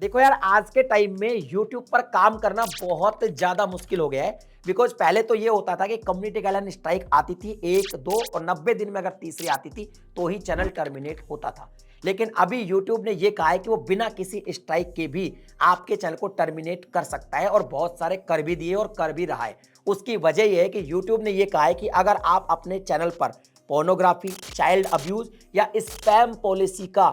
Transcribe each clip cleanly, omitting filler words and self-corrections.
देखो यार, आज के टाइम में YouTube पर काम करना बहुत ज़्यादा मुश्किल हो गया है। बिकॉज़ पहले तो ये होता था कि कम्युनिटी गाइडलाइन स्ट्राइक आती थी 1, 2 और 90 दिन में अगर तीसरी आती थी, तो ही चैनल टर्मिनेट होता था। लेकिन अभी YouTube ने ये कहा है कि वो बिना किसी स्ट्राइक के भी आपके चैनल को टर्मिनेट कर सकता है और बहुत सारे कर भी दिए और कर भी रहा है। उसकी वजह ये है कि YouTube ने ये कहा है कि अगर आप अपने चैनल पर पोर्नोग्राफी, चाइल्ड अब्यूज़ या स्पैम पॉलिसी का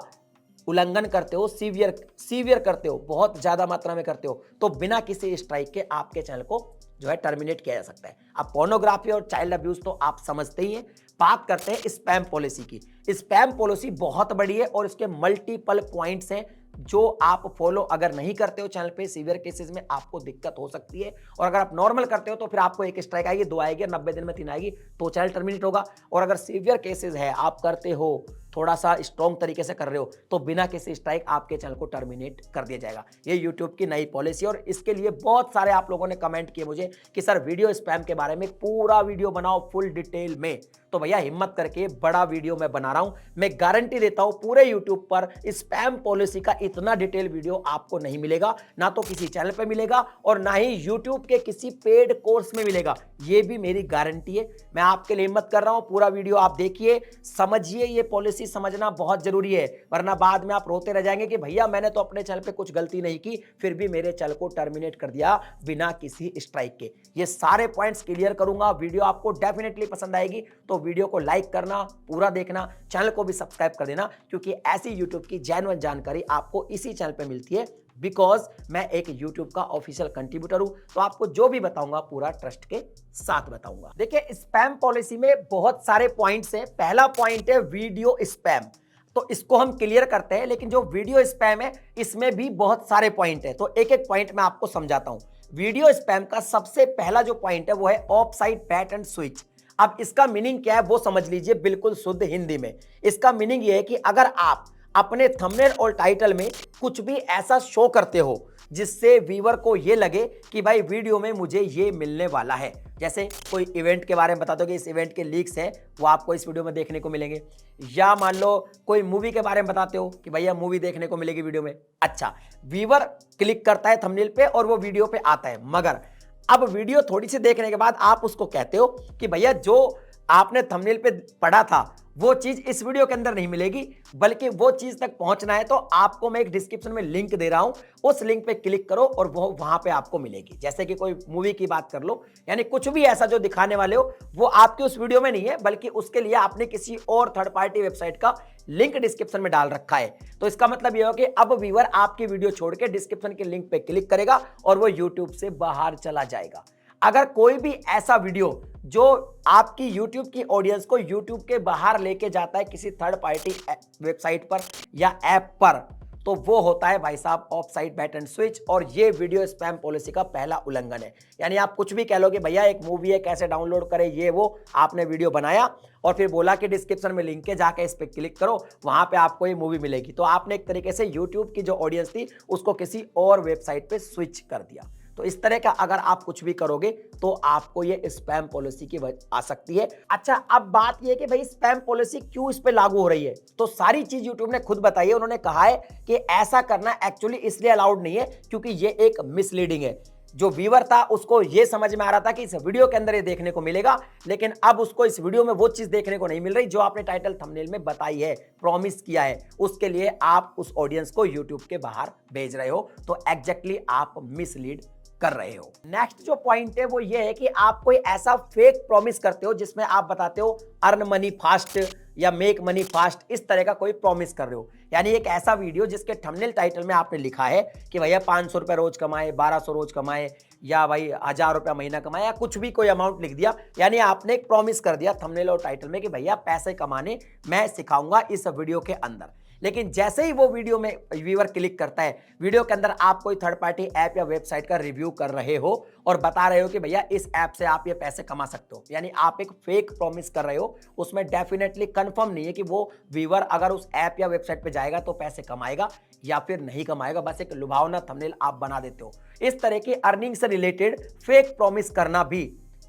उल्लंघन करते हो, सीवियर करते हो, बहुत ज़्यादा मात्रा में करते हो, तो बिना किसी स्ट्राइक के आपके चैनल को जो है टर्मिनेट किया जा सकता है। अब पोर्नोग्राफी और चाइल्ड अब्यूज़ तो आप समझते ही हैं। बात करते हैं स्पैम पॉलिसी की। स्पैम पॉलिसी बहुत बड़ी है और इसके मल्टीपल पॉइंट्स हैं जो आप फॉलो अगर नहीं करते हो चैनल पे, सीवियर केसेस में आपको दिक्कत हो सकती है। और अगर आप नॉर्मल करते हो तो फिर आपको 1 स्ट्राइक आएगी, 2 आएगी और 90 दिन में 3 आएगी, तो चैनल टर्मिनेट होगा। और अगर सीवियर केसेस है, आप करते हो, थोड़ा सा स्ट्रॉन्ग तरीके से कर रहे हो, तो बिना किसी स्ट्राइक आपके चैनल को टर्मिनेट कर दिया जाएगा। ये यूट्यूब की नई पॉलिसी। और इसके लिए बहुत सारे आप लोगों ने कमेंट किए मुझे कि सर वीडियो स्पैम के बारे में पूरा वीडियो बनाओ फुल डिटेल में। तो भैया हिम्मत करके बड़ा वीडियो मैं बना रहा हूं। मैं गारंटी देता हूं पूरे यूट्यूब पर स्पैम पॉलिसी का इतना डिटेल वीडियो आपको नहीं मिलेगा, ना तो किसी चैनल पे मिलेगा और ना ही यूट्यूब के किसी पेड कोर्स में मिलेगा। ये भी मेरी गारंटी है। मैं आपके लिए हिम्मत कर रहा हूं, पूरा वीडियो आप देखिए, समझिए। ये पॉलिसी समझना बहुत जरूरी है, वरना बाद में आप रोते रह जाएंगे कि भैया मैंने तो अपने चैनल पे कुछ गलती नहीं की, फिर भी मेरे चैनल को टर्मिनेट कर दिया बिना किसी स्ट्राइक के। ये सारे पॉइंट्स क्लियर करूंगा। वीडियो आपको डेफिनेटली पसंद आएगी, तो वीडियो को लाइक करना, पूरा देखना, चैनल को भी सब्सक्राइब कर देना, क्योंकि ऐसी यूट्यूब की जेन्युइन जानकारी आपको इसी चैनल पे मिलती है। बिकॉज मैं एक यूट्यूब का ऑफिशियल कंट्रीब्यूटर हूं, तो आपको जो भी बताऊंगा पूरा ट्रस्ट के साथ बताऊंगा। देखिए, स्पैम पॉलिसी में बहुत सारे पॉइंट्स हैं। पहला पॉइंट है वीडियो स्पैम। तो इसको हम क्लियर करते हैं, लेकिन जो वीडियो स्पैम है इसमें भी बहुत सारे पॉइंट है, तो एक एक पॉइंट मैं आपको समझाता हूं। वीडियो स्पैम का सबसे पहला जो पॉइंट है वो है of side bat and switch. अब इसका मीनिंग क्या है वो समझ लीजिए बिल्कुल शुद्ध हिंदी में। इसका मीनिंग ये है कि अगर आप अपने थंबनेल और टाइटल में कुछ भी ऐसा शो करते हो जिससे व्यूअर को ये लगे कि भाई वीडियो में मुझे ये मिलने वाला है, जैसे कोई इवेंट के बारे में बताते हो कि इस इवेंट के लीक्स हैं, वो आपको इस वीडियो में देखने को मिलेंगे। या मान लो कोई मूवी के बारे में बताते हो कि भैया मूवी देखने को मिलेगी वीडियो में। अच्छा, व्यूअर क्लिक करता है थंबनेल पे और वो वीडियो पे आता है, मगर अब वीडियो थोड़ी सी देखने के बाद आप उसको कहते हो कि भैया जो आपने थंबनेल पे पढ़ा था वो चीज इस वीडियो के अंदर नहीं मिलेगी, बल्कि वो चीज तक पहुंचना है तो आपको मैं एक डिस्क्रिप्शन में लिंक दे रहा हूं, उस लिंक पे क्लिक करो और वो वहां पे आपको मिलेगी। जैसे कि कोई मूवी की बात कर लो, यानी कुछ भी ऐसा जो दिखाने वाले हो वो आपके उस वीडियो में नहीं है, बल्कि उसके लिए आपने किसी और थर्ड पार्टी वेबसाइट का लिंक डिस्क्रिप्शन में डाल रखा है। तो इसका मतलब यह हो कि अब व्यूअर आपकी वीडियो छोड़ के डिस्क्रिप्शन के लिंक पे क्लिक करेगा और वो यूट्यूब से बाहर चला जाएगा। अगर कोई भी ऐसा वीडियो जो आपकी YouTube की ऑडियंस को YouTube के बाहर लेके जाता है किसी थर्ड पार्टी वेबसाइट पर या ऐप पर, तो वो होता है भाई साहब of side bat and switch, और ये वीडियो स्पैम पॉलिसी का पहला उल्लंघन है। यानी आप कुछ भी कह लो कि भैया एक मूवी है, कैसे डाउनलोड करें, ये वो आपने वीडियो बनाया और फिर बोला कि डिस्क्रिप्शन में लिंक है, जाके इस पर क्लिक करो, वहां पे आपको ये मूवी मिलेगी, तो आपने एक तरीके से यूट्यूब की जो ऑडियंस थी उसको किसी और वेबसाइट पे स्विच कर दिया। तो इस तरह का अगर आप कुछ भी करोगे तो आपको ये स्पैम पॉलिसी की आ सकती है। अच्छा, अब बात ये कि भाई स्पैम पॉलिसी क्यों इस पे लागू हो रही है, तो सारी चीज यूट्यूब ने खुद बताई है। उन्होंने कहा है कि ऐसा करना एक्चुअली इसलिए अलाउड नहीं है क्योंकि ये एक मिसलीडिंग है। जो व्यूअर था उसको ये समझ में आ रहा था कि इस वीडियो के अंदर ये देखने को मिलेगा, लेकिन अब उसको इस वीडियो में वो चीज देखने को नहीं मिल रही जो आपने टाइटल थंबनेल में बताई है, प्रॉमिस किया है। उसके लिए आप उस ऑडियंस को यूट्यूब के बाहर भेज रहे हो, तो एग्जैक्टली आप मिसलीड कर रहे हो। नेक्स्ट जो पॉइंट है वो ये है कि आप कोई ऐसा फेक प्रॉमिस करते हो जिसमें आप बताते हो अर्न मनी फास्ट या मेक मनी फास्ट, इस तरह का कोई प्रॉमिस कर रहे हो। यानी एक ऐसा वीडियो जिसके थंबनेल टाइटल में आपने लिखा है कि भैया 500 रुपए रोज कमाए, 1200 रोज कमाए, या भाई 1000 रुपया महीना कमाए, या कुछ भी कोई अमाउंट लिख दिया। यानी आपने एक प्रॉमिस कर दिया थंबनेल और टाइटल में कि भैया पैसे कमाने मैं सिखाऊंगा इस वीडियो के अंदर। लेकिन जैसे ही वो वीडियो में व्यूअर क्लिक करता है, वीडियो के अंदर आप कोई थर्ड पार्टी ऐप या वेबसाइट का रिव्यू कर रहे हो और बता रहे हो कि भैया इस ऐप से आप ये पैसे कमा सकते हो, यानी आप एक फेक प्रॉमिस कर रहे हो। उसमें डेफिनेटली कंफर्म नहीं है कि वो व्यूअर अगर उस ऐप या वेबसाइट पे जाएगा तो पैसे कमाएगा या फिर नहीं कमाएगा, बस एक लुभावना थंबनेल आप बना देते हो। इस तरह की अर्निंग से रिलेटेड फेक प्रॉमिस करना भी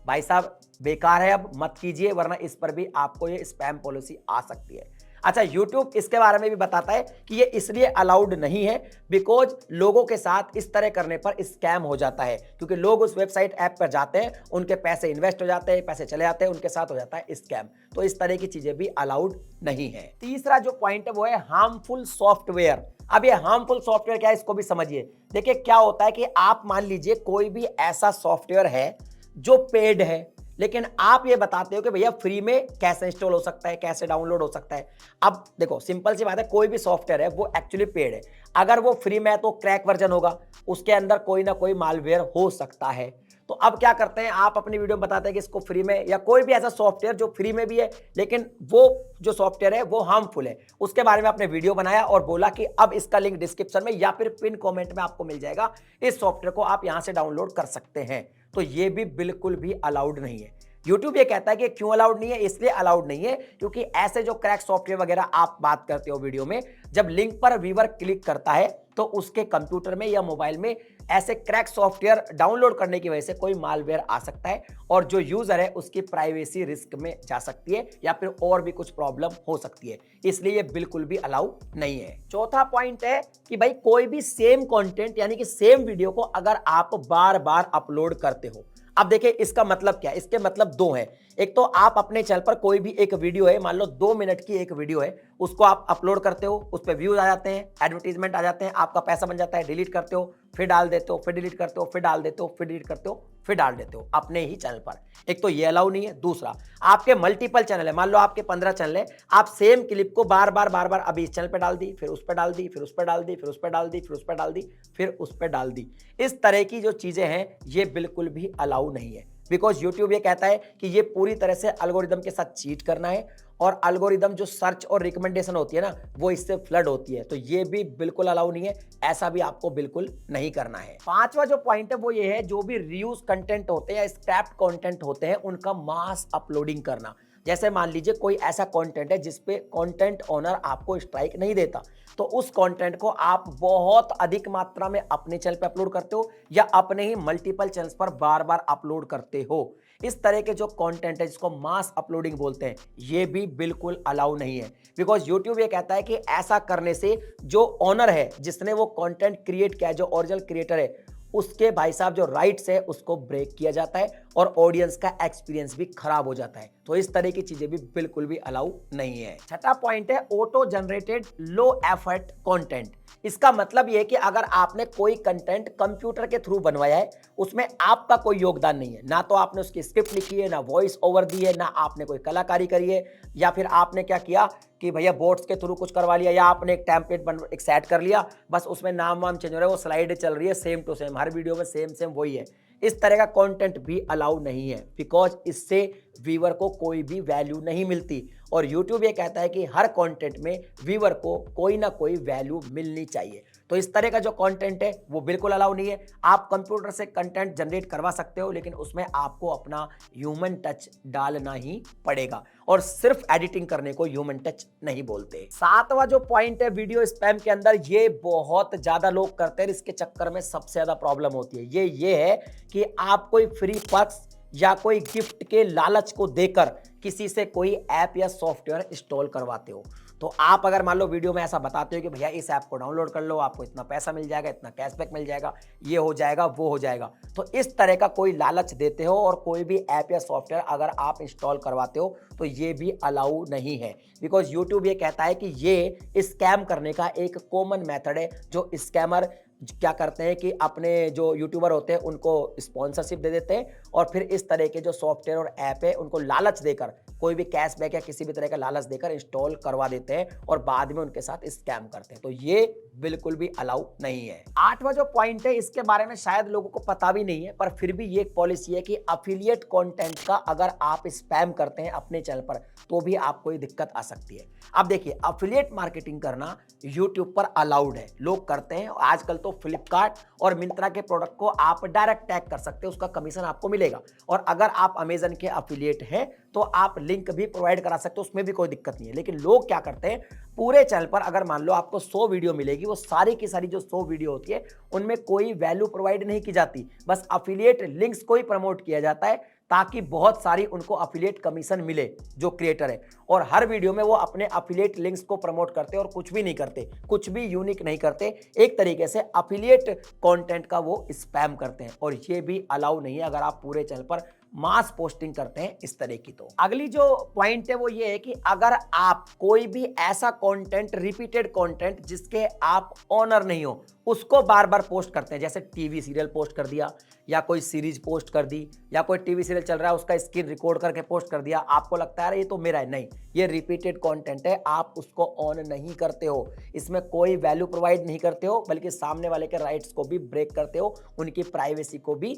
भाई साहब बेकार है, अब मत कीजिए, वरना इस पर भी आपको ये स्पैम पॉलिसी आ सकती है। अच्छा, यूट्यूब इसके बारे में भी बताता है कि ये इसलिए अलाउड नहीं है बिकॉज लोगों के साथ इस तरह करने पर स्कैम हो जाता है, क्योंकि लोग उस वेबसाइट ऐप पर जाते हैं, उनके पैसे इन्वेस्ट हो जाते हैं, पैसे चले जाते हैं, उनके साथ हो जाता है स्कैम। तो इस तरह की चीजें भी अलाउड नहीं है। तीसरा जो पॉइंट है वो है हार्मफुल सॉफ्टवेयर। अब ये हार्मफुल सॉफ्टवेयर क्या है, इसको भी समझिए। देखिए क्या होता है कि आप मान लीजिए कोई भी ऐसा सॉफ्टवेयर है जो पेड है, लेकिन आप ये बताते हो कि भैया फ्री में कैसे इंस्टॉल हो सकता है, कैसे डाउनलोड हो सकता है। अब देखो सिंपल सी बात है, कोई भी सॉफ्टवेयर है वो एक्चुअली पेड है, अगर वो फ्री में है तो क्रैक वर्जन होगा, उसके अंदर कोई ना कोई मालवेयर हो सकता है। तो अब क्या करते हैं, आप अपनी वीडियो में बताते हैं कि इसको फ्री में, या कोई भी ऐसा सॉफ्टवेयर जो फ्री में भी है लेकिन वो जो सॉफ्टवेयर है वो हार्मफुल है, उसके बारे में आपने वीडियो बनाया और बोला कि अब इसका लिंक डिस्क्रिप्शन में या फिर पिन कमेंट में आपको मिल जाएगा, इस सॉफ्टवेयर को आप यहां से डाउनलोड कर सकते हैं। तो ये भी बिल्कुल भी अलाउड नहीं है। YouTube ये कहता है कि क्यों अलाउड नहीं है, इसलिए अलाउड नहीं है क्योंकि ऐसे जो क्रैक सॉफ्टवेयर वगैरह आप बात करते हो वीडियो में, जब लिंक पर व्यूअर क्लिक करता है तो उसके कंप्यूटर में या मोबाइल में ऐसे क्रैक सॉफ्टवेयर डाउनलोड करने की वजह से कोई मालवेयर आ सकता है और जो यूजर है उसकी प्राइवेसी रिस्क में जा सकती है या फिर और भी कुछ प्रॉब्लम हो सकती है, इसलिए ये बिल्कुल भी अलाउ नहीं है। चौथा पॉइंट है कि भाई कोई भी सेम कंटेंट यानी कि सेम वीडियो को अगर आप बार बार अपलोड करते हो। अब देखिए इसका मतलब क्या है, इसके मतलब दो हैं। एक तो आप अपने चैनल पर कोई भी एक वीडियो है, मान लो 2 मिनट की एक वीडियो है, उसको आप अपलोड करते हो, उस पर व्यूज आ जाते हैं, एडवर्टीजमेंट आ जाते हैं, आपका पैसा बन जाता है, डिलीट करते हो, फिर डाल देते हो, फिर डिलीट करते हो, फिर डाल देते हो, फिर डिलीट करते हो, फिर डाल देते हो अपने ही चैनल पर। एक तो ये अलाउ नहीं है। दूसरा, आपके मल्टीपल चैनल है, मान लो आपके 15 चैनल है, आप सेम क्लिप को बार बार अभी इस चैनल पर डाल दी, फिर उस पर डाल दी, फिर उस पर डाल दी, फिर उस पर डाल दी, फिर उस पर डाल दी, फिर उस पर डाल दी। इस तरह की जो चीजें हैं ये बिल्कुल भी अलाउ नहीं है, बिकॉज यूट्यूब ये कहता है कि ये पूरी तरह से एल्गोरिदम के साथ चीट करना है और एल्गोरिदम जो सर्च और रिकमेंडेशन होती है ना वो इससे फ्लड होती है, तो ये भी बिल्कुल अलाउ नहीं है, ऐसा भी आपको बिल्कुल नहीं करना है। पांचवा जो पॉइंट है वो ये है, जो भी रीयूज कंटेंट होते हैं या स्क्रैप्ड कंटेंट होते हैं उनका मास अपलोडिंग करना। जैसे मान लीजिए कोई ऐसा कंटेंट है जिसपे कंटेंट ओनर आपको स्ट्राइक नहीं देता, तो उस कंटेंट को आप बहुत अधिक मात्रा में अपने चैनल पे अपलोड करते हो या अपने ही मल्टीपल चैनल्स पर बार बार अपलोड करते हो। इस तरह के जो कंटेंट है जिसको मास अपलोडिंग बोलते हैं, ये भी बिल्कुल अलाउ नहीं है, बिकॉज यूट्यूब ये कहता है कि ऐसा करने से जो ओनर है, जिसने वो कंटेंट क्रिएट किया है, जो ओरिजिनल क्रिएटर है, उसके भाई साहब जो राइट्स है उसको ब्रेक किया जाता है और ऑडियंस का एक्सपीरियंस भी खराब हो जाता है। तो इस तरह की चीजें भी बिल्कुल भी अलाउ नहीं है। छठा पॉइंट है auto generated low effort content. इसका मतलब यह है कि अगर आपने कोई कंटेंट कंप्यूटर के थ्रू बनवाया है, उसमें आपका कोई योगदान नहीं है, ना तो आपने उसकी स्क्रिप्ट लिखी है, ना वॉइस ओवर दी है, ना आपने कोई कलाकारी करी है, या फिर आपने क्या किया कि भैया बोट्स के थ्रू कुछ करवा लिया, या आपने एक टेम्पलेट एक सेट कर लिया, बस उसमें नाम वाम चेंज हो रहा है, वो स्लाइड चल रही है सेम टू सेम, हर वीडियो में सेम सेम वही है। इस तरह का कंटेंट भी अलाउ नहीं है, बिकॉज इससे व्यूअर को कोई भी वैल्यू नहीं मिलती और यूट्यूब ये कहता है कि हर कंटेंट में व्यूअर को कोई ना कोई वैल्यू मिलनी चाहिए। तो इस तरह का जो कंटेंट है वो बिल्कुल अलाउ नहीं है। आप कंप्यूटर से कंटेंट जनरेट करवा सकते हो, लेकिन उसमें आपको अपना ह्यूमन टच डालना ही पड़ेगा और सिर्फ एडिटिंग करने को ह्यूमन टच नहीं बोलते। सातवां जो पॉइंट है वीडियो स्पैम के अंदर, ये बहुत ज्यादा लोग करते हैं, इसके चक्कर में सबसे ज्यादा प्रॉब्लम होती है। ये है कि आप कोई फ्री पर्स या कोई गिफ्ट के लालच को देकर किसी से कोई ऐप या सॉफ्टवेयर इंस्टॉल करवाते हो। तो आप अगर मान लो वीडियो में ऐसा बताते हो कि भैया इस ऐप को डाउनलोड कर लो, आपको इतना पैसा मिल जाएगा, इतना कैशबैक मिल जाएगा, ये हो जाएगा, वो हो जाएगा, तो इस तरह का कोई लालच देते हो और कोई भी ऐप या सॉफ्टवेयर अगर आप इंस्टॉल करवाते हो तो ये भी अलाउ नहीं है, बिकॉज यूट्यूब ये कहता है कि ये स्कैम करने का एक कॉमन मेथड है। जो स्कैमर क्या करते हैं कि अपने जो यूट्यूबर होते हैं उनको स्पॉन्सरशिप दे देते हैं और फिर इस तरह के जो सॉफ्टवेयर और ऐप है उनको लालच देकर, कोई भी कैशबैक या किसी भी तरह का लालच देकर इंस्टॉल करवा देते हैं और बाद में उनके साथ स्कैम करते हैं। तो ये बिल्कुल भी अलाउ नहीं है। आठवां जो पॉइंट है, इसके बारे में शायद लोगों को पता भी नहीं है, पर फिर भी ये एक पॉलिसी है कि अफिलिएट कंटेंट का अगर आप स्पैम करते हैं अपने चैनल पर तो भी आपको ये दिक्कत आ सकती है। अब देखिए, अफिलिएट मार्केटिंग करना यूट्यूब पर अलाउड है, लोग करते हैं। आजकल तो फ्लिपकार्ट और मिंत्रा के प्रोडक्ट को आप डायरेक्ट टैग कर सकते हैं, उसका कमीशन आपको मिलेगा। और अगर आप अमेजन के अफिलिएट हैं तो आप लिंक भी प्रोवाइड करा सकते हो, उसमें भी कोई दिक्कत नहीं है। लेकिन लोग क्या करते हैं, पूरे चैनल पर अगर मान लो आपको 100 वीडियो मिलेगी, वो सारी की सारी जो 100 वीडियो होती है उनमें कोई वैल्यू प्रोवाइड नहीं की जाती, बस अफिलिएट लिंक्स को ही प्रमोट किया जाता है ताकि बहुत सारी उनको अफिलिएट कमीशन मिले जो क्रिएटर है। और हर वीडियो में वो अपने अफिलिएट लिंक्स को प्रमोट करते और कुछ भी नहीं करते, कुछ भी यूनिक नहीं करते, एक तरीके से अफिलिएट कंटेंट का वो स्पैम करते हैं और ये भी अलाउ नहीं है अगर आप पूरे चैनल पर मास पोस्टिंग करते हैं इस तरह की। तो अगली जो पॉइंट है वो ये है कि अगर आप कोई भी ऐसा कंटेंट, रिपीटेड कंटेंट जिसके आप ओनर नहीं हो, उसको बार बार पोस्ट करते हैं, जैसे टीवी सीरियल पोस्ट कर दिया या कोई सीरीज पोस्ट कर दी या कोई टीवी सीरियल चल रहा है उसका स्क्रीन रिकॉर्ड करके पोस्ट कर दिया, आपको लगता है यार ये तो मेरा है, नहीं, ये रिपीटेड कंटेंट है, आप उसको ऑन नहीं करते हो, इसमें कोई वैल्यू प्रोवाइड नहीं करते हो, बल्कि सामने वाले के राइट्स को भी ब्रेक करते हो, उनकी प्राइवेसी को भी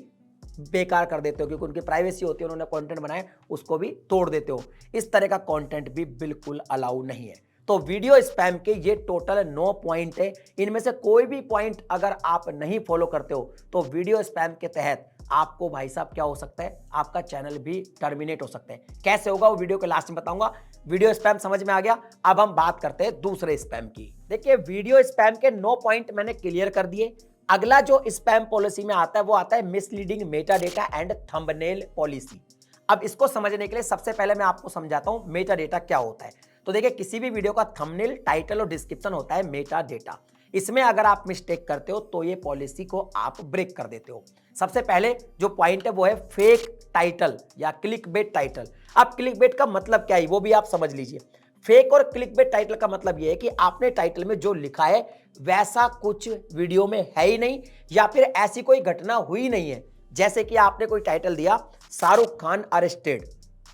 बेकार कर देते हो, क्योंकि उनकी प्राइवेसी होती है, उन्होंने कंटेंट बनाया उसको भी तोड़ देते हो। इस तरह का कंटेंट भी बिल्कुल अलाउ नहीं है। तो वीडियो स्पैम के ये टोटल 9 पॉइंट है, इनमें से कोई भी पॉइंट अगर आप नहीं फॉलो करते हो तो वीडियो स्पैम के तहत आपको भाई साहब क्या हो सकता है, आपका चैनल भी टर्मिनेट हो सकता है। कैसे होगा वो वीडियो के लास्ट में बताऊंगा। वीडियो स्पैम समझ में आ गया, अब हम बात करते हैं दूसरे स्पैम की। देखिए वीडियो स्पैम के 9 पॉइंट मैंने क्लियर कर दिए। अगला जो स्पैम पॉलिसी में आता है वो आता है misleading Meta data and thumbnail policy. अब इसको समझने के लिए सबसे पहले मैं आपको समझाता हूं मेटा डेटा क्या होता है। तो देखिए किसी भी वीडियो का थंबनेल, टाइटल और डिस्क्रिप्शन होता है मेटा डेटा। इसमें अगर आप मिस्टेक करते हो तो ये पॉलिसी को आप ब्रेक कर देते हो। सबसे पहले जो पॉइंट है वो है फेक टाइटल या क्लिकबेट टाइटल। अब क्लिकबेट का मतलब क्या है वो भी आप समझ लीजिए। फेक और क्लिकबेट टाइटल का मतलब यह है कि आपने टाइटल में जो लिखा है वैसा कुछ वीडियो में है ही नहीं, या फिर ऐसी कोई घटना हुई नहीं है। जैसे कि आपने कोई टाइटल दिया शाहरुख खान अरेस्टेड,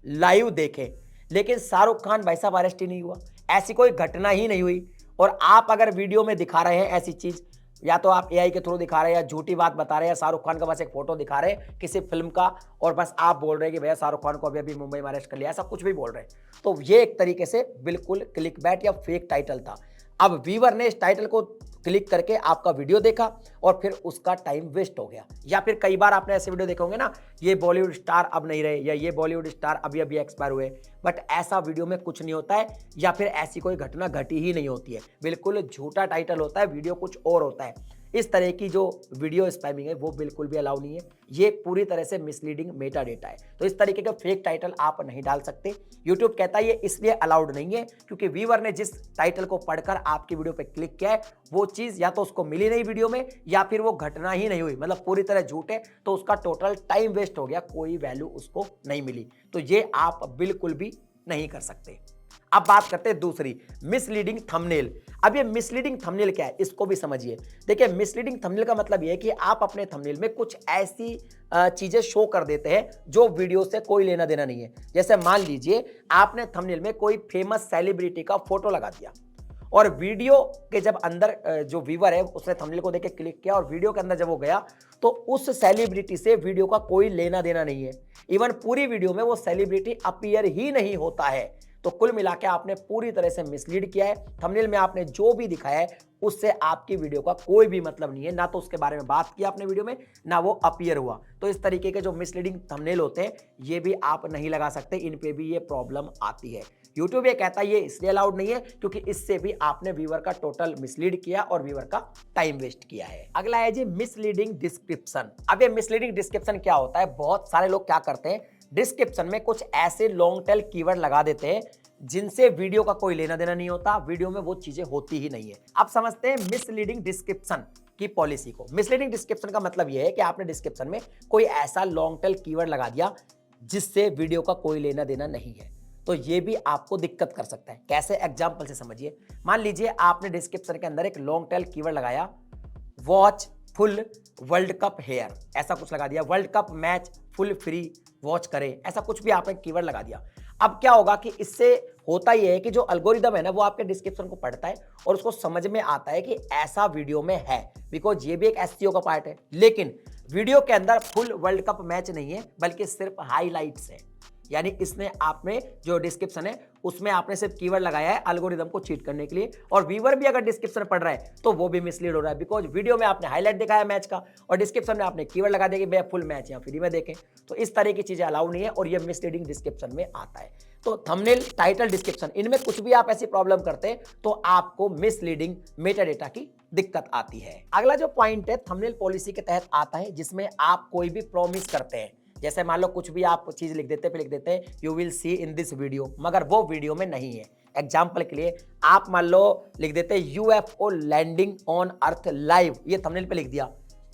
लाइव देखें, लेकिन शाहरुख खान भाई साहब अरेस्ट ही नहीं हुआ, ऐसी कोई घटना ही नहीं हुई। और आप अगर वीडियो में दिखा रहे हैं ऐसी चीज, या तो आप एआई के थ्रू दिखा रहे हैं या झूठी बात बता रहे हैं, शाहरुख खान का बस एक फोटो दिखा रहे हैं किसी फिल्म का और बस आप बोल रहे हैं कि भैया शाहरुख खान को अभी अभी मुंबई में अरेस्ट कर लिया, ऐसा कुछ भी बोल रहे हैं, तो ये एक तरीके से बिल्कुल क्लिकबैट या फेक टाइटल था। अब व्यूअर ने इस टाइटल को क्लिक करके आपका वीडियो देखा और फिर उसका टाइम वेस्ट हो गया। या फिर कई बार आपने ऐसे वीडियो देखे होंगे ना, ये बॉलीवुड स्टार अब नहीं रहे या ये बॉलीवुड स्टार अभी अभी एक्सपायर हुए, बट ऐसा वीडियो में कुछ नहीं होता है या फिर ऐसी कोई घटना घटी ही नहीं होती है, बिल्कुल झूठा टाइटल होता है, वीडियो कुछ और होता है। इस तरह की जो वीडियो स्पैमिंग है वो बिल्कुल भी अलाउ नहीं है, ये पूरी तरह से मिसलीडिंग मेटा डेटा है। तो इस तरीके का फेक टाइटल आप नहीं डाल सकते। यूट्यूब कहता है ये इसलिए अलाउड नहीं है क्योंकि व्यूअर ने जिस टाइटल को पढ़कर आपकी वीडियो पे क्लिक किया है वो चीज या तो उसको मिली नहीं वीडियो में, या फिर वो घटना ही नहीं हुई, मतलब पूरी तरह झूठ है, तो उसका टोटल टाइम वेस्ट हो गया, कोई वैल्यू उसको नहीं मिली। तो ये आप बिल्कुल भी नहीं कर सकते। अब बात करते हैं दूसरी, मिसलीडिंग थंबनेल। अब ये मिसलीडिंग थंबनेल क्या है इसको भी समझिए। देखिए मिसलीडिंग थंबनेल का मतलब ये है कि आप अपने थंबनेल में कुछ ऐसी चीजें शो कर देते हैं जो वीडियो से कोई लेना देना नहीं है। जैसे मान लीजिए आपने थंबनेल में कोई फेमस सेलिब्रिटी का फोटो लगा दिया और वीडियो के जब अंदर जो व्यूअर है उसने थंबनेल को देख के क्लिक किया और वीडियो के अंदर जब वो गया तो उस सेलिब्रिटी से वीडियो का कोई लेना देना नहीं है। इवन पूरी वीडियो में वो सेलिब्रिटी अपीयर ही नहीं होता है। तो कुल मिला के आपने पूरी तरह से मिसलीड किया है। थंबनेल में आपने जो भी दिखाया है उससे आपकी वीडियो का कोई भी मतलब नहीं है, ना तो उसके बारे में बात की आपने वीडियो में, ना वो अपीयर हुआ। तो इस तरीके के जो मिसलीडिंग थंबनेल होते हैं ये भी आप नहीं लगा सकते, इन पे भी ये प्रॉब्लम आती है। यूट्यूब ये कहता है ये इसलिए अलाउड नहीं है क्योंकि इससे भी आपने व्यूअर का टोटल मिसलीड किया और व्यूअर का टाइम वेस्ट किया है। अगला है जी मिसलीडिंग डिस्क्रिप्शन। अब ये मिसलीडिंग डिस्क्रिप्शन क्या होता है, बहुत सारे लोग क्या करते हैं डिस्क्रिप्शन में कुछ ऐसे लॉन्ग टेल कीवर्ड लगा देते हैं जिनसे वीडियो का कोई लेना देना नहीं होता, वीडियो में वो चीजें होती ही नहीं है। अब समझते हैं मिसलीडिंग डिस्क्रिप्शन की पॉलिसी को। मिसलीडिंग डिस्क्रिप्शन का मतलब यह है कि आपने डिस्क्रिप्शन में कोई ऐसा लॉन्ग टेल कीवर्ड लगा दिया जिससे वीडियो का कोई लेना देना नहीं है, तो ये भी आपको दिक्कत कर सकता है। कैसे, एग्जाम्पल से समझिए। मान लीजिए आपने डिस्क्रिप्शन के अंदर एक लॉन्ग टेल कीवर्ड लगाया, watch full world cup here, ऐसा कुछ लगा दिया, world cup match full free watch करें, ऐसा कुछ भी आपने कीवर्ड लगा दिया। अब क्या होगा कि इससे होता यह है कि जो एल्गोरिदम है ना वो आपके डिस्क्रिप्शन को पढ़ता है और उसको समझ में आता है कि ऐसा वीडियो में है, बिकॉज ये भी एक एसईओ का पार्ट है। लेकिन वीडियो के अंदर फुल वर्ल्ड कप मैच नहीं है बल्कि सिर्फ हाईलाइट्स है, यानी इसने आपने जो डिस्क्रिप्शन है उसमें आपने सिर्फ कीवर्ड लगाया है एल्गोरिदम को चीट करने के लिए, और व्यूअर भी अगर डिस्क्रिप्शन पढ़ रहा है तो वो भी मिसलीड हो रहा है, बिकॉज वीडियो में आपने हाईलाइट दिखाया मैच का और डिस्क्रिप्शन में आपने कीवर्ड लगा दिया कि भैया फुल मैच या फ्री में देखें। तो इस तरह की चीजें अलाउ नहीं है और ये मिसलीडिंग डिस्क्रिप्शन में आता है। तो थंबनेल, टाइटल, डिस्क्रिप्शन, इनमें कुछ भी आप ऐसी प्रॉब्लम करते हैं तो आपको मिसलीडिंग मेटा डेटा की दिक्कत आती है। अगला जो पॉइंट है थंबनेल पॉलिसी के तहत आता है जिसमें आप कोई भी प्रॉमिस करते हैं जैसे मान लो कुछ भी आप चीज लिख देते, फिर लिख देते हैं you will see in this video, मगर वो वीडियो में नहीं है। एग्जाम्पल के लिए आप मान लो लिख देते UFO landing on earth live, ये थंबनेल पे लिख दिया,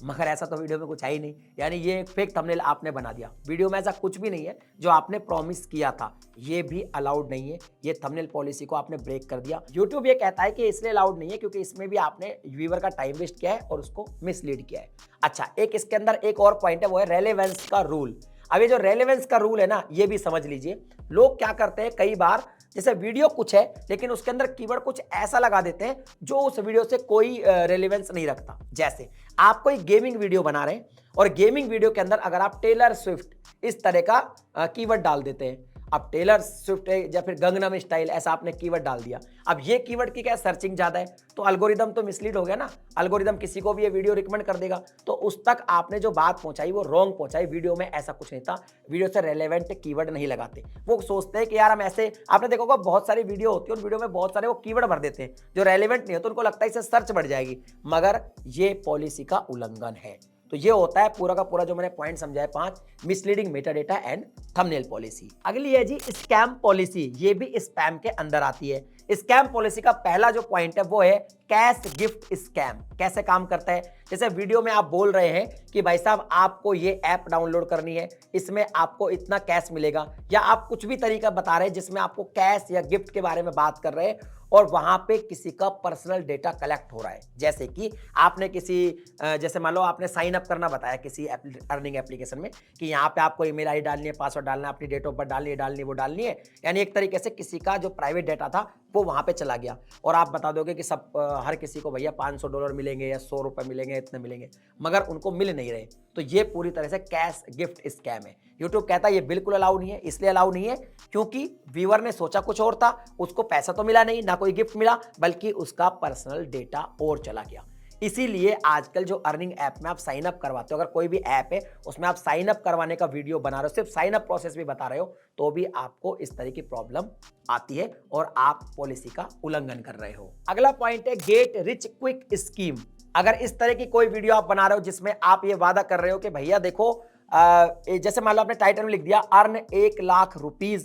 मगर ऐसा तो वीडियो में कुछ है ही नहीं, यानी ये फेक थंबनेल आपने बना दिया। वीडियो में ऐसा कुछ भी नहीं है जो आपने प्रॉमिस किया था, ये भी अलाउड नहीं है। ये थंबनेल पॉलिसी को आपने ब्रेक कर दिया। यूट्यूब ये कहता है कि इसलिए अलाउड नहीं है क्योंकि इसमें भी आपने व्यूअर का टाइम वेस्ट किया है और उसको मिसलीड किया है। अच्छा, एक इसके अंदर एक और पॉइंट है, वो है रेलेवेंस का रूल। अब ये जो रेलेवेंस का रूल है ना, ये भी समझ लीजिए। लोग क्या करते हैं, कई बार जैसे वीडियो कुछ है लेकिन उसके अंदर कीवर्ड कुछ ऐसा लगा देते हैं जो उस वीडियो से कोई रेलेवेंस नहीं रखता। जैसे आप कोई गेमिंग वीडियो बना रहे हैं और गेमिंग वीडियो के अंदर अगर आप टेलर स्विफ्ट इस तरह का कीवर्ड डाल देते हैं, अब टेलर स्विफ्ट या फिर गंगनम स्टाइल ऐसा आपने कीवर्ड डाल दिया, अब ये कीवर्ड की क्या सर्चिंग ज्यादा है, तो अल्गोरिदम तो मिसलीड हो गया ना। अल्गोरिदम किसी को भी ये वीडियो रिकमेंड कर देगा, तो उस तक आपने जो बात पहुंचाई वो रॉन्ग पहुंचाई। वीडियो में ऐसा कुछ नहीं था, वीडियो से रेलेवेंट कीवर्ड नहीं लगाते। वो सोचते हैं कि यार हम ऐसे, आपने देखोगा बहुत सारी वीडियो होती है और वीडियो में बहुत सारे वो कीवर्ड भर देते हैं जो रेलेवेंट नहीं होते, उनको लगता है इससे सर्च बढ़ जाएगी, मगर ये पॉलिसी का उल्लंघन है। तो ये होता है पूरा का पूरा जो मैंने पॉइंट समझाया 5, misleading Meta data and thumbnail policy. अगली है जी स्कैम पॉलिसी, ये भी स्पैम के अंदर आती है। स्कैम पॉलिसी का पहला जो पॉइंट है वो है कैश गिफ्ट स्कैम। कैसे काम करता है, जैसे वीडियो में आप बोल रहे हैं कि भाई साहब आपको ये ऐप डाउनलोड करनी है, इसमें आपको इतना कैश मिलेगा, या आप कुछ भी तरीका बता रहे हैं जिसमें आपको कैश या गिफ्ट के बारे में बात कर रहे हैं और वहां पे किसी का पर्सनल डेटा कलेक्ट हो रहा है। जैसे कि आपने किसी जैसे मान लो आपने साइन अप करना बताया किसी अर्निंग एप्लीकेशन में कि यहाँ पे आपको ईमेल आईडी डालनी है, पासवर्ड डालना है, अपनी डेट ऑफ बर्थ डालनी है, वो डालनी है, यानी एक तरीके से किसी का जो प्राइवेट डेटा था वो वहां पे चला गया और आप बता दोगे कि सब हर किसी को भैया $500 मिलेंगे या ₹100 मिलेंगे, इतने मिलेंगे, मगर उनको मिल नहीं रहे। तो ये पूरी तरह से कैश गिफ्ट स्कैम है। यूट्यूब कहता है ये बिल्कुल अलाउ नहीं है। इसलिए अलाउ नहीं है क्योंकि व्यूअर ने सोचा कुछ और था, उसको पैसा तो मिला नहीं, ना कोई गिफ्ट मिला, बल्कि उसका पर्सनल डेटा और चला गया। इसीलिए आजकल जो अर्निंग ऐप में आप साइन अप करवाते हो, अगर कोई भी ऐप है उसमें आप साइन अप करवाने का वीडियो बना रहे हो, सिर्फ साइन अप प्रोसेस भी बता रहे हो, तो भी आपको इस तरह की प्रॉब्लम आती है और आप पॉलिसी का उल्लंघन कर रहे हो। अगला पॉइंट है गेट रिच क्विक स्कीम। अगर इस तरह की कोई वीडियो आप बना रहे हो जिसमें आप ये वादा कर रहे हो कि भैया देखो, जैसे मान लो आपने टाइटल में लिख दिया earn 1 lakh rupees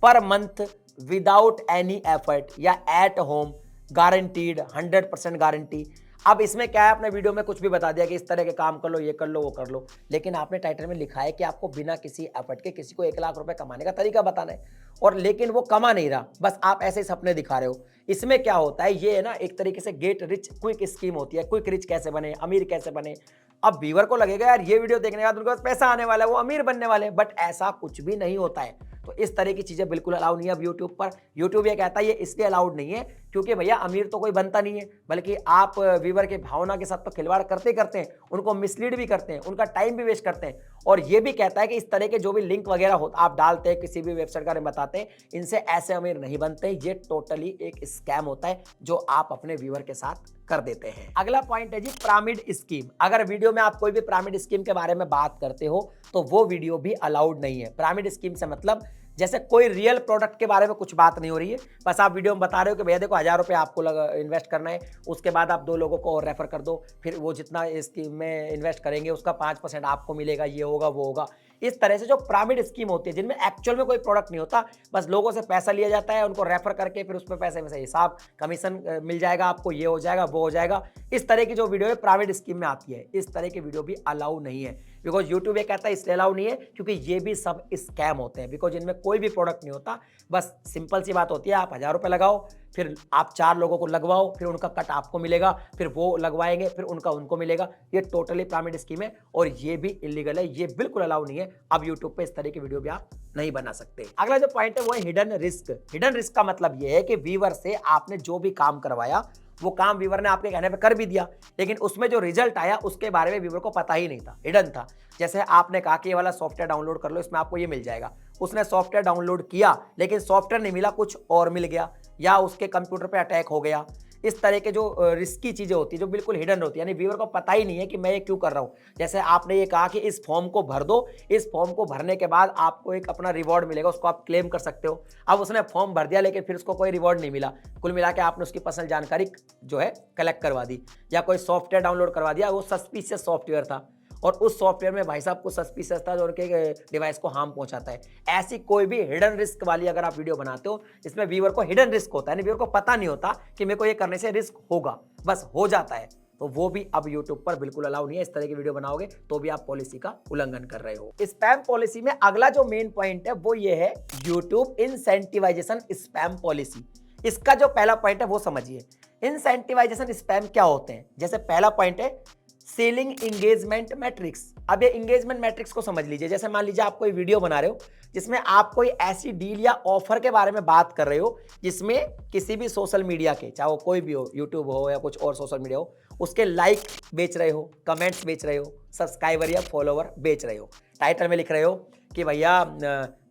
per month without any effort या एट होम गारंटीड 100% गारंटी। अब इसमें क्या है, आपने वीडियो में कुछ भी बता दिया कि इस तरह के काम कर लो, ये कर लो, वो कर लो, लेकिन आपने टाइटल में लिखा है कि आपको बिना किसी एफर्ट के किसी को 1 लाख रुपए कमाने का तरीका बताना है, और लेकिन वो कमा नहीं रहा, बस आप ऐसे ही सपने दिखा रहे हो। इसमें क्या होता है, ये है ना एक तरीके से गेट रिच क्विक स्कीम होती है। क्विक रिच कैसे बने, अमीर कैसे बने। अब व्यूअर को लगेगा यार ये वीडियो देखने के बाद उनके पास पैसा आने वाला है, वो अमीर बनने वाले हैं, बट ऐसा कुछ भी नहीं होता है। तो इस तरह की चीजें बिल्कुल अलाउ नहीं है अब यूट्यूब पर। यूट्यूब ये कहता है ये इसलिए अलाउड नहीं है क्योंकि भैया अमीर तो कोई बनता नहीं है, बल्कि आप व्यूअर के भावना के साथ तो खिलवाड़ करते करते हैं, उनको मिसलीड भी करते हैं, उनका टाइम भी वेस्ट करते हैं। और ये भी कहता है कि इस तरह के जो भी लिंक वगैरह हो आप डालते हैं, किसी भी वेबसाइट का बारे में बताते हैं, इनसे ऐसे अमीर नहीं बनते। ये टोटली एक स्कैम होता है जो आप अपने व्यूअर के साथ कर देते हैं। अगला पॉइंट है जी पिरामिड स्कीम। अगर वीडियो में आप कोई भी पिरामिड स्कीम के बारे में बात करते हो तो वो वीडियो भी अलाउड नहीं है। पिरामिड स्कीम से मतलब जैसे कोई रियल प्रोडक्ट के बारे में कुछ बात नहीं हो रही है, बस आप वीडियो में बता रहे हो कि भैया देखो 1000 रुपये आपको इन्वेस्ट करना है, उसके बाद आप 2 लोगों को और रेफर कर दो, फिर वो जितना स्कीम में इन्वेस्ट करेंगे उसका 5% आपको मिलेगा, ये होगा वो होगा। इस तरह से जो पिरामिड स्कीम होती है जिनमें एक्चुअल में कोई प्रोडक्ट नहीं होता, बस लोगों से पैसा लिया जाता है, उनको रेफर करके फिर उस पर पैसे में से हिसाब कमीशन मिल जाएगा आपको, ये हो जाएगा वो हो जाएगा। इस तरह की जो वीडियो है पिरामिड स्कीम में आती है, इस तरह की वीडियो भी अलाउ नहीं है। बिकॉज यूट्यूब ये कहता है इसलिए अलाउ नहीं है क्योंकि ये भी सब स्कैम होते हैं। बिकॉज इनमें कोई भी प्रोडक्ट नहीं होता, बस सिंपल सी बात होती है, आप 1000 रुपये लगाओ, फिर आप 4 लोगों को लगवाओ, फिर उनका कट आपको मिलेगा, फिर वो लगवाएंगे, फिर उनका उनको मिलेगा। ये टोटली पिरामिड स्कीम है और ये भी इलीगल है, ये बिल्कुल अलाउ नहीं है। अब यूट्यूब पे इस तरह की वीडियो भी आप नहीं बना सकते। अगला जो पॉइंट है वो है हिडन रिस्क। हिडन रिस्क का मतलब ये है कि व्यूअर से आपने जो भी काम करवाया वो काम व्यूअर ने आपके कहने पे कर भी दिया, लेकिन उसमें जो रिजल्ट आया उसके बारे में व्यूअर को पता ही नहीं था, हिडन था। जैसे आपने कहा कि ये वाला सॉफ्टवेयर डाउनलोड कर लो, इसमें आपको ये मिल जाएगा, उसने सॉफ्टवेयर डाउनलोड किया लेकिन सॉफ्टवेयर नहीं मिला, कुछ और मिल गया, या उसके कंप्यूटर पे अटैक हो गया। इस तरह के जो रिस्की चीजें होती है जो बिल्कुल हिडन होती है, यानी व्यूअर को पता ही नहीं है कि मैं ये क्यों कर रहा हूँ। जैसे आपने ये कहा कि इस फॉर्म को भर दो, इस फॉर्म को भरने के बाद आपको एक अपना रिवॉर्ड मिलेगा, उसको आप क्लेम कर सकते हो। अब उसने फॉर्म भर दिया लेकिन फिर उसको कोई रिवॉर्ड नहीं मिला, कुल मिला के आपने उसकी पर्सनल जानकारी जो है कलेक्ट करवा दी, या कोई सॉफ्टवेयर डाउनलोड करवा दिया, वो सस्पिशियस सॉफ्टवेयर था और उस सॉफ्टवेयर में भाई साहब कुछ सस्पिशियस था जो उनके डिवाइस को हार्म पहुंचाता है। ऐसी कोई भी हिडन रिस्क वाली अगर आप वीडियो बनाते हो, इसमें व्यूअर को हिडन रिस्क होता है, व्यूअर को पता नहीं होता कि मेरे को ये करने से रिस्क होगा, बस हो जाता है, तो वो भी अब YouTube पर बिल्कुल अलाउ नहीं है। इस तरह की वीडियो बनाओगे तो भी आप पॉलिसी का उल्लंघन कर रहे हो। स्पैम पॉलिसी में अगला जो मेन पॉइंट है वो ये है YouTube इंसेंटिवाइजेशन स्पैम पॉलिसी। इसका जो पहला पॉइंट है वो समझिए। इंसेंटिवाइजेशन स्पैम क्या होते हैं? जैसे पहला पॉइंट है सेलिंग एंगेजमेंट मैट्रिक्स। अब ये एंगेजमेंट मैट्रिक्स को समझ लीजिए। जैसे मान लीजिए आप कोई वीडियो बना रहे हो जिसमें आप कोई ऐसी डील या ऑफर के बारे में बात कर रहे हो जिसमें किसी भी सोशल मीडिया के, चाहे वो कोई भी हो, यूट्यूब हो या कुछ और सोशल मीडिया हो, उसके लाइक बेच रहे हो, कमेंट्स बेच रहे हो, सब्सक्राइबर या फॉलोवर बेच रहे हो, टाइटल में लिख रहे हो कि भैया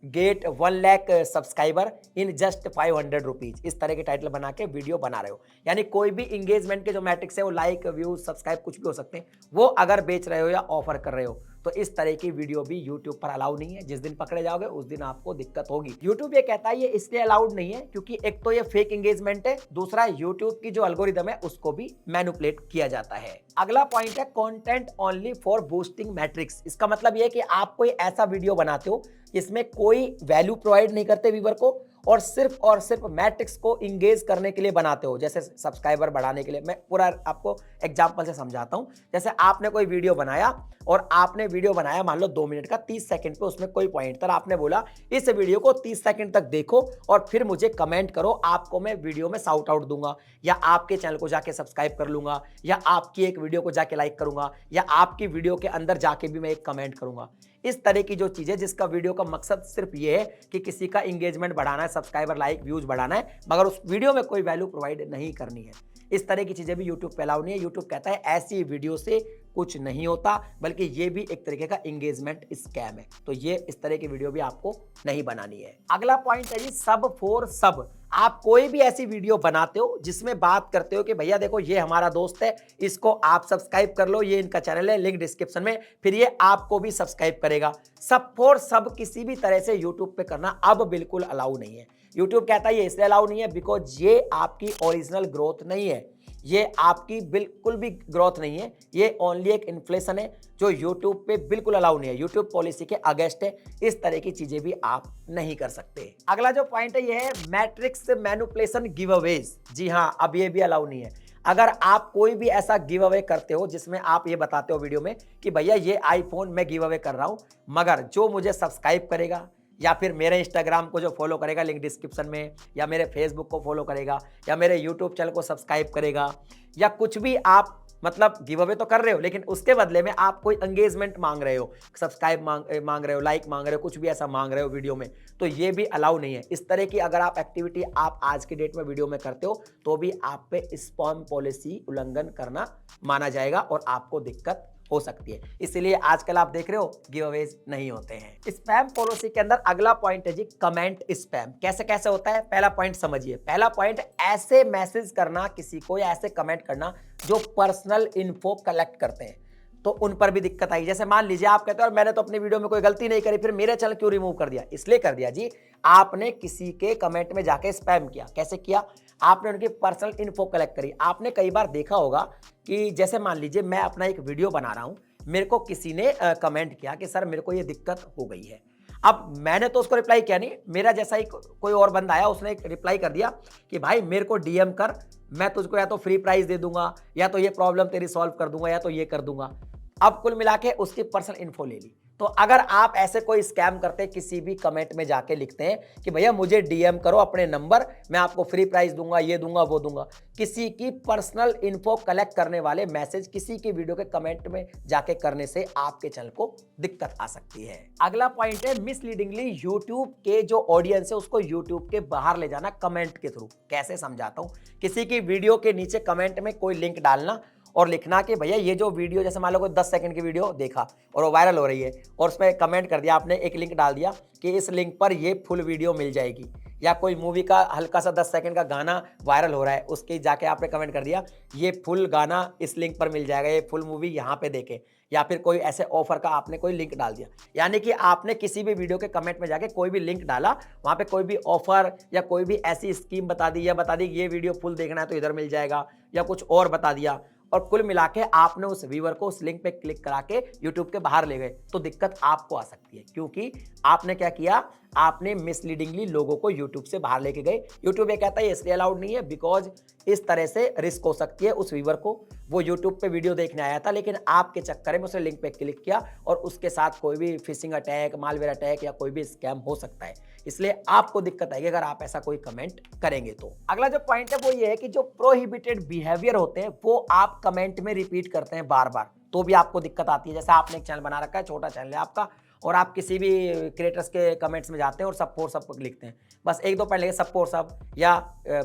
get 1 lakh subscriber in just 500 rupees, इस तरह के टाइटल बना के वीडियो बना रहे हो। यानी कोई भी इंगेजमेंट के जो मैट्रिक्स है वो लाइक, व्यूज, सब्सक्राइब कुछ भी हो सकते हैं, वो अगर बेच रहे हो या ऑफर कर रहे हो तो इस तरह की वीडियो भी YouTube पर अलाउ नहीं है। जिस दिन पकड़े जाओगे उस दिन आपको दिक्कत होगी। YouTube ये कहता है ये इसलिए अलाउड नहीं है क्योंकि एक तो ये फेक एंगेजमेंट है, दूसरा YouTube की जो एल्गोरिदम है उसको भी मैनिपुलेट किया जाता है। अगला पॉइंट है content only for boosting matrix. इसका मतलब ये है कि आप कोई ऐसा वीडियो बनाते हो जिसमें कोई वैल्यू प्रोवाइड नहीं करते व्यूअर को और सिर्फ मैट्रिक्स को इंगेज करने के लिए बनाते हो, जैसे सब्सक्राइबर बढ़ाने के लिए। मैं पूरा आपको एग्जांपल से समझाता हूं। जैसे आपने कोई वीडियो बनाया और आपने वीडियो बनाया मान लो 2 मिनट का, 30 सेकंड पे उसमें कोई पॉइंट था, आपने बोला इस वीडियो को 30 सेकंड तक देखो और फिर मुझे कमेंट करो, आपको मैं वीडियो में शाउट आउट दूंगा या आपके चैनल को जाके सब्सक्राइब कर लूंगा या आपकी एक वीडियो को जाके लाइक करूंगा या आपकी वीडियो के अंदर जाके भी मैं एक कमेंट करूंगा। इस तरह की जो चीजें जिसका वीडियो का मकसद सिर्फ ये है कि किसी का इंगेजमेंट बढ़ाना है, सब्सक्राइबर, लाइक, व्यूज बढ़ाना है, मगर उस वीडियो में कोई वैल्यू प्रोवाइड नहीं करनी है, इस तरह की चीजें भी YouTube पे अलाउ नहीं है। YouTube कहता है ऐसी वीडियो से कुछ नहीं होता, बल्कि ये भी एक तरीके का एंगेजमेंट स्कैम है, तो ये इस तरह की वीडियो भी आपको नहीं बनानी है। अगला पॉइंट है जी सब फॉर सब। आप कोई भी ऐसी वीडियो बनाते हो जिसमें बात करते हो कि भैया देखो ये हमारा दोस्त है, इसको आप सब्सक्राइब कर लो, ये इनका चैनल है, लिंक डिस्क्रिप्शन में, फिर ये आपको भी सब्सक्राइब करेगा। सब फॉर सब किसी भी तरह से YouTube पे करना अब बिल्कुल अलाउ नहीं है। YouTube कहता है ये इसलिए अलाउ नहीं है बिकॉज ये आपकी ओरिजिनल ग्रोथ नहीं है, ये आपकी बिल्कुल भी ग्रोथ नहीं है, ये ओनली एक इन्फ्लेशन है जो YouTube पे बिल्कुल अलाउ नहीं है, YouTube पॉलिसी के अगेंस्ट है। इस तरह की चीजें भी आप नहीं कर सकते। अगला जो पॉइंट है ये है मैट्रिक्स मैनिपुलेशन गिव अवेज। जी हाँ, अब ये भी अलाउ नहीं है। अगर आप कोई भी ऐसा गिव अवे करते हो जिसमें आप ये बताते हो वीडियो में कि भैया ये आईफोन मैं गिव अवे कर रहा हूं, मगर जो मुझे सब्सक्राइब करेगा या फिर मेरे इंस्टाग्राम को जो फॉलो करेगा, लिंक डिस्क्रिप्शन में, या मेरे फेसबुक को फॉलो करेगा या मेरे यूट्यूब चैनल को सब्सक्राइब करेगा या कुछ भी आप मतलब गिव अवे तो कर रहे हो लेकिन उसके बदले में आप कोई एंगेजमेंट मांग रहे हो, सब्सक्राइब मांग रहे हो, लाइक मांग रहे हो, कुछ भी ऐसा मांग रहे हो वीडियो में, तो ये भी अलाउ नहीं है। इस तरह की अगर आप एक्टिविटी आप आज की डेट में वीडियो में करते हो तो भी आप पे स्पैम पॉलिसी उल्लंघन करना माना जाएगा और आपको दिक्कत हो सकती है। इसलिए आजकल आप देख रहे हो गिव अवेज नहीं होते हैं। स्पैम पॉलिसी के अंदर अगला पॉइंट है जी कमेंट स्पैम। कैसे कैसे होता है? पहला पॉइंट समझिए। पहला पॉइंट ऐसे मैसेज करना किसी को या ऐसे कमेंट करना जो पर्सनल इन्फो कलेक्ट करते हैं, तो उन पर भी दिक्कत आई। जैसे मान लीजिए आप कहते हो मैंने तो अपनी वीडियो में कोई गलती नहीं करी, फिर मेरे चैनल क्यों रिमूव कर दिया? इसलिए कर दिया जी, आपने किसी के कमेंट में जाके स्पैम किया। कैसे किया? आपने उनकी पर्सनल इन्फो कलेक्ट करी। आपने कई बार देखा होगा कि जैसे मान लीजिए मैं अपना एक वीडियो बना रहा हूं, मेरे को किसी ने कमेंट किया कि सर मेरे को ये दिक्कत हो गई है। अब मैंने तो उसको रिप्लाई किया नहीं, मेरा जैसा ही कोई और बंदा आया उसने एक रिप्लाई कर दिया कि भाई मेरे को डीएम कर, मैं तुझको या तो फ्री प्राइस दे दूंगा या तो ये प्रॉब्लम तेरी सॉल्व कर दूंगा या तो ये कर दूंगा। अब कुल मिला के उसकी पर्सनल इन्फो ले ली। तो अगर आप ऐसे कोई स्कैम करते किसी भी कमेंट में जाके लिखते हैं कि भैया मुझे डीएम करो अपने नंबर, मैं आपको फ्री प्राइस दूंगा, ये दूंगा, वो दूंगा, किसी की पर्सनल इन्फो कलेक्ट करने वाले मैसेज किसी की वीडियो के कमेंट में जाके करने से आपके चैनल को दिक्कत आ सकती है। अगला पॉइंट है मिसलीडिंगली यूट्यूब के जो ऑडियंस है उसको यूट्यूब के बाहर ले जाना कमेंट के थ्रू। कैसे समझाता हूं। किसी की वीडियो के नीचे कमेंट में कोई लिंक डालना और लिखना कि भैया ये जो वीडियो, जैसे मान लो कोई 10 सेकंड की वीडियो देखा और वो वायरल हो रही है और उसमें कमेंट कर दिया आपने, एक लिंक डाल दिया कि इस लिंक पर ये फुल वीडियो मिल जाएगी, या कोई मूवी का हल्का सा 10 सेकंड का गाना वायरल हो रहा है उसके जाके आपने कमेंट कर दिया ये फुल गाना इस लिंक पर मिल जाएगा, ये फुल मूवी यहाँ पे देखें, या फिर कोई ऐसे ऑफर का आपने कोई लिंक डाल दिया। यानी कि आपने किसी भी वीडियो के कमेंट में जाके कोई भी लिंक डाला, वहाँ पे कोई भी ऑफर या कोई भी ऐसी स्कीम बता दी या बता दी ये वीडियो फुल देखना है तो इधर मिल जाएगा, या कुछ और बता दिया, और कुल मिला के आपने उस व्यूअर को उस लिंक पे क्लिक करा के यूट्यूब के बाहर ले गए, तो दिक्कत आपको आ सकती है, क्योंकि आपने क्या किया, आपने मिसलीडिंगली लोगों को यूट्यूब से बाहर लेके गए। यूट्यूब ये कहता है इसलिए अलाउड नहीं है बिकॉज इस तरह से रिस्क हो सकती है उस व्यूअर को। वो यूट्यूब पे वीडियो देखने आया था, लेकिन आपके चक्कर में उसने लिंक पे क्लिक किया और उसके साथ कोई भी फिशिंग अटैक, मालवेयर अटैक या कोई भी स्कैम हो सकता है। इसलिए आपको दिक्कत आएगी अगर आप ऐसा कोई कमेंट करेंगे तो। अगला जो पॉइंट है वो ये है कि जो प्रोहिबिटेड बिहेवियर होते हैं वो आप कमेंट में रिपीट करते हैं बार बार, तो भी आपको दिक्कत आती है। जैसे आपने एक चैनल बना रखा है, छोटा चैनल है आपका, और आप किसी भी क्रिएटर्स के कमेंट्स में जाते हैं और सब फोर सब लिखते हैं, बस एक दो पॉइंट लिखे सब फोर सब, या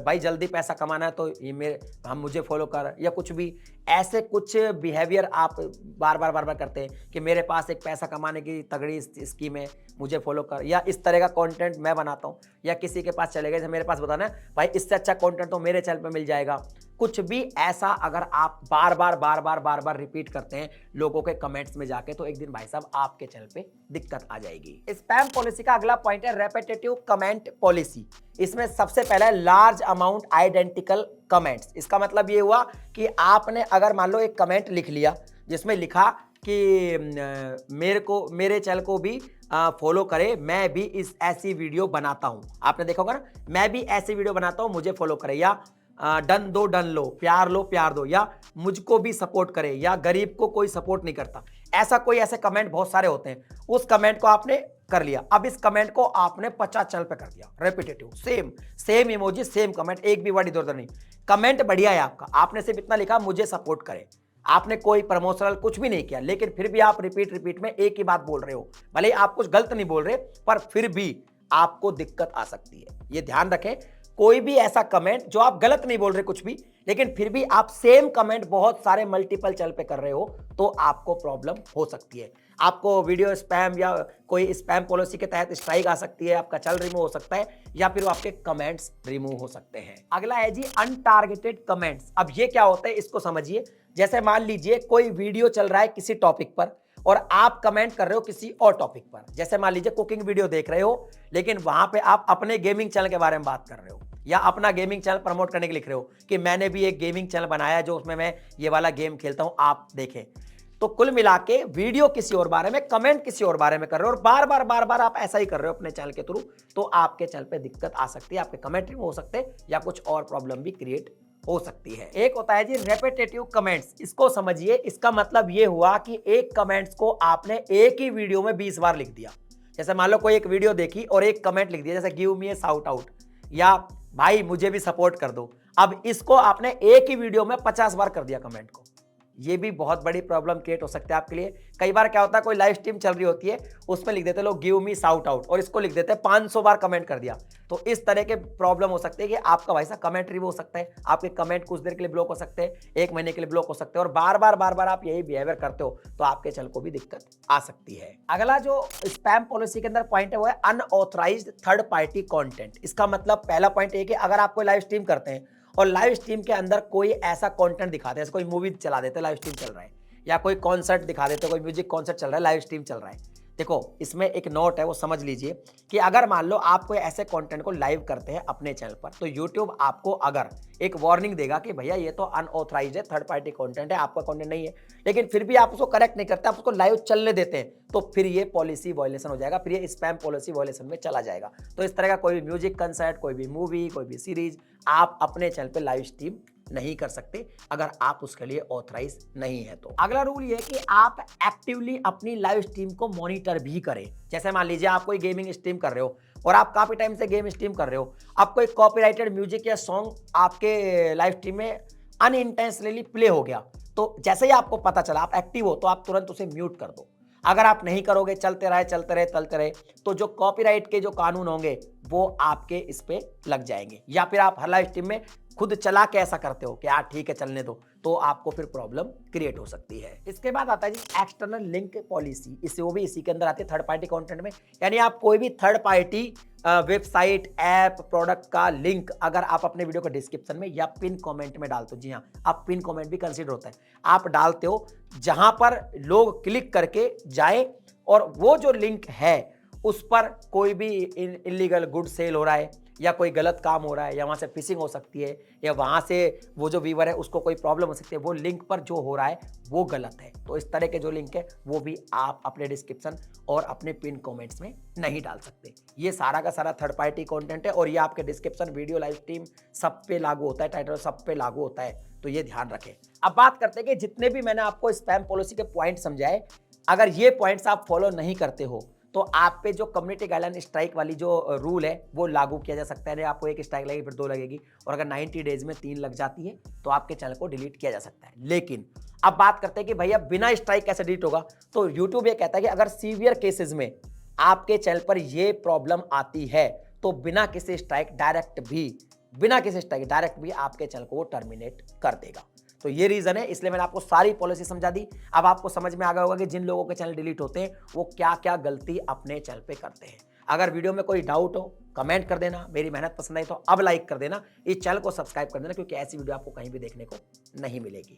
भाई जल्दी पैसा कमाना है तो ये मुझे फॉलो कर, या कुछ भी ऐसे कुछ बिहेवियर आप बार बार करते हैं कि मेरे पास एक पैसा कमाने की तगड़ी स्कीम है, मुझे फॉलो कर, या इस तरह का कंटेंट मैं बनाता हूँ, या किसी के पास चले गए मेरे पास बताना है भाई इससे अच्छा कंटेंट तो मेरे चैनल पे मिल जाएगा। कुछ भी ऐसा अगर आप बार बार रिपीट करते हैं लोगों के कमेंट्स में जाके, तो एक दिन भाई साहब आपके चैनल पे दिक्कत आ जाएगी। स्पैम पॉलिसी का अगला पॉइंट है रेपिटेटिव कमेंट पॉलिसी। इसमें सबसे पहला है लार्ज अमाउंट आइडेंटिकल कमेंट्स। इसका मतलब ये हुआ कि आपने अगर मान लो एक कमेंट लिख लिया जिसमें लिखा कि मेरे चैनल को भी फॉलो करे, मैं भी इस ऐसी वीडियो बनाता हूं। आपने देखा होगा ना, मैं भी ऐसी वीडियो बनाता हूं, मुझे फॉलो करे, या डन दो डन लो प्यार दो, या मुझको भी सपोर्ट करे, या गरीब को कोई सपोर्ट नहीं करता। ऐसे कमेंट बहुत सारे होते हैं। उस कमेंट को आपने कर लिया, अब इस कमेंट को आपने 50 चैनल पे कर दिया repetitive, same emoji, same comment, एक भी वर्ड इधर उधर नहीं। कमेंट बढ़िया है आपका, आपने सिर्फ इतना लिखा मुझे सपोर्ट करे, आपने कोई प्रमोशनल कुछ भी नहीं किया, लेकिन फिर भी आप रिपीट में एक ही बात बोल रहे हो। भले आप कुछ गलत नहीं बोल रहे, पर फिर भी आपको दिक्कत आ सकती है। ये ध्यान रखें, कोई भी ऐसा कमेंट जो आप गलत नहीं बोल रहे कुछ भी, लेकिन फिर भी आप सेम कमेंट बहुत सारे मल्टीपल चैनल पे कर रहे हो, तो आपको प्रॉब्लम हो सकती है। आपको वीडियो स्पैम या कोई स्पैम पॉलिसी के तहत स्ट्राइक आ सकती है, आपका चैनल रिमूव हो सकता है, या फिर आपके कमेंट्स रिमूव हो सकते हैं। अगला है जी अनटारगेटेड कमेंट्स। अब ये क्या होता है इसको समझिए। जैसे मान लीजिए कोई वीडियो चल रहा है किसी टॉपिक पर और आप कमेंट कर रहे हो किसी और टॉपिक पर। जैसे मान लीजिए कुकिंग वीडियो देख रहे हो, लेकिन वहां पे आप अपने गेमिंग चैनल के बारे में बात कर रहे हो, या अपना गेमिंग चैनल प्रमोट करने के लिख रहे हो कि मैंने भी एक गेमिंग चैनल बनाया है जो उसमें मैं ये वाला गेम खेलता हूं, आप देखें। तो कुल मिला के वीडियो किसी और बारे में, कमेंट किसी और बारे में कर रहे हो, और बार बार आप ऐसा ही कर रहे हो अपने चैनल के थ्रू, तो आपके चैनल पे दिक्कत आ सकती है, आपके कमेंट हो सकते हैं, या कुछ और प्रॉब्लम भी क्रिएट हो सकती है। एक होता है जी रेपिटेटिव कमेंट्स। इसको समझिए, इसका मतलब ये हुआ कि एक कमेंट्स को आपने एक ही वीडियो में 20 बार लिख दिया। जैसे मान लो कोई एक वीडियो देखी और एक कमेंट लिख दिया, जैसे गिव मी ए शाउट आउट, या भाई मुझे भी सपोर्ट कर दो। अब इसको आपने एक ही वीडियो में 50 बार कर दिया कमेंट को। ये भी बहुत बड़ी प्रॉब्लम क्रिएट हो सकता है आपके लिए। कई बार क्या होता है, कोई लाइव स्ट्रीम चल रही होती है, उसमें लिख देते लोग गिव मी शाउट आउट, और इसको लिख देते हैं 500 बार कमेंट कर दिया। तो इस तरह के प्रॉब्लम हो सकते हैं कि आपका भाई साहब कमेंट रिव्यू हो सकता है, आपके कमेंट कुछ देर के लिए ब्लॉक हो सकते हैं, 1 महीने के लिए ब्लॉक हो सकते हैं, और बार बार आप यही बिहेवियर करते हो तो आपके चैनल को भी दिक्कत आ सकती है। अगला जो स्पैम पॉलिसी के अंदर पॉइंट है वो है अनऑथराइज्ड थर्ड पार्टी कंटेंट। इसका मतलब पहला पॉइंट है कि अगर आप कोई लाइव स्ट्रीम करते हैं और लाइव स्ट्रीम के अंदर कोई ऐसा कंटेंट दिखाते हैं, जैसे कोई मूवी चला देते हैं, लाइव स्ट्रीम चल रहा है, या कोई कॉन्सर्ट दिखा देते हैं, कोई म्यूजिक कॉन्सर्ट चल रहा है, लाइव स्ट्रीम चल रहा है। देखो इसमें एक नोट है, वो समझ लीजिए कि अगर मान लो आप कोई ऐसे कंटेंट को लाइव करते हैं अपने चैनल पर, तो YouTube आपको अगर एक वार्निंग देगा कि भैया ये तो अनऑथराइज्ड है, थर्ड पार्टी कंटेंट है, आपका कंटेंट नहीं है, लेकिन फिर भी आप उसको करेक्ट नहीं करते, आप उसको लाइव चलने देते हैं, तो फिर ये पॉलिसी वायलेशन हो जाएगा, फिर ये स्पैम पॉलिसी वायलेशन में चला जाएगा। तो इस तरह का कोई भी म्यूजिक कंसर्ट, कोई भी मूवी, कोई भी सीरीज आप अपने चैनल पे लाइव स्ट्रीम नहीं कर सकते अगर आप उसके लिए ऑथराइज नहीं है। तो अगला रूल ये है कि आप एक्टिवली अपनी लाइव स्ट्रीम को मॉनिटर भी करें। जैसे मान लीजिए आप कोई गेमिंग स्ट्रीम कर रहे हो और आप काफी टाइम से गेम स्ट्रीम कर रहे हो, अब कोई कॉपीराइटेड म्यूजिक या सॉन्ग आपके लाइव स्ट्रीम में अनइंटेंशनली प्ले हो गया, तो जैसे ही आपको पता चला, आप एक्टिव हो, तो आप तुरंत उसे म्यूट कर दो। अगर आप नहीं करोगे, चलते रहे, तो जो कॉपीराइट के जो कानून होंगे वो आपके इस पे लग जाएंगे। या फिर आप हर लाइव स्ट्रीम में खुद चला के ऐसा करते हो कि यार ठीक है चलने दो, तो आपको फिर प्रॉब्लम क्रिएट हो सकती है। इसके बाद आता है जी एक्सटर्नल लिंक पॉलिसी। इससे वो भी इसी के अंदर आती है थर्ड पार्टी कंटेंट में। यानी आप कोई भी third party website, app, product का लिंक अगर आप अपने वीडियो के डिस्क्रिप्शन में या पिन कमेंट में डालते हो, जी हाँ, आप पिन कमेंट भी कंसीडर होता है, आप डालते हो जहां पर लोग क्लिक करके जाए और वो जो लिंक है उस पर कोई भी इलीगल गुड सेल हो रहा है, या कोई गलत काम हो रहा है या वहाँ से फिशिंग हो सकती है या वहाँ से वो जो व्यूअर है उसको कोई प्रॉब्लम हो सकती है, वो लिंक पर जो हो रहा है वो गलत है। तो इस तरह के जो लिंक है वो भी आप अपने डिस्क्रिप्शन और अपने पिन कमेंट्स में नहीं डाल सकते। ये सारा का सारा थर्ड पार्टी कंटेंट है और ये आपके डिस्क्रिप्शन, वीडियो, लाइव स्ट्रीम सब पे लागू होता है, टाइटल सब पे लागू होता है, तो ये ध्यान रखें। अब बात करते हैं कि जितने भी मैंने आपको स्पैम पॉलिसी के पॉइंट समझाए, अगर ये पॉइंट्स आप फॉलो नहीं करते हो तो आप पे जो कम्युनिटी गाइडलाइन स्ट्राइक वाली जो रूल है वो लागू किया जा सकता है। आपको एक स्ट्राइक लगेगी, फिर 2 लगेगी और अगर 90 डेज में 3 लग जाती है तो आपके चैनल को डिलीट किया जा सकता है। लेकिन अब बात करते हैं कि भैया बिना स्ट्राइक कैसे डिलीट होगा, तो यूट्यूब ये कहता है कि अगर सीवियर केसेस में आपके चैनल पर ये प्रॉब्लम आती है तो बिना किसी स्ट्राइक डायरेक्ट भी आपके चैनल को वो टर्मिनेट कर देगा। तो ये रीजन है, इसलिए मैंने आपको सारी पॉलिसी समझा दी। अब आपको समझ में आ गया होगा कि जिन लोगों के चैनल डिलीट होते हैं वो क्या क्या गलती अपने चैनल पे करते हैं। अगर वीडियो में कोई डाउट हो कमेंट कर देना, मेरी मेहनत पसंद आई तो अब लाइक कर देना, इस चैनल को सब्सक्राइब कर देना, क्योंकि ऐसी वीडियो आपको कहीं भी देखने को नहीं मिलेगी।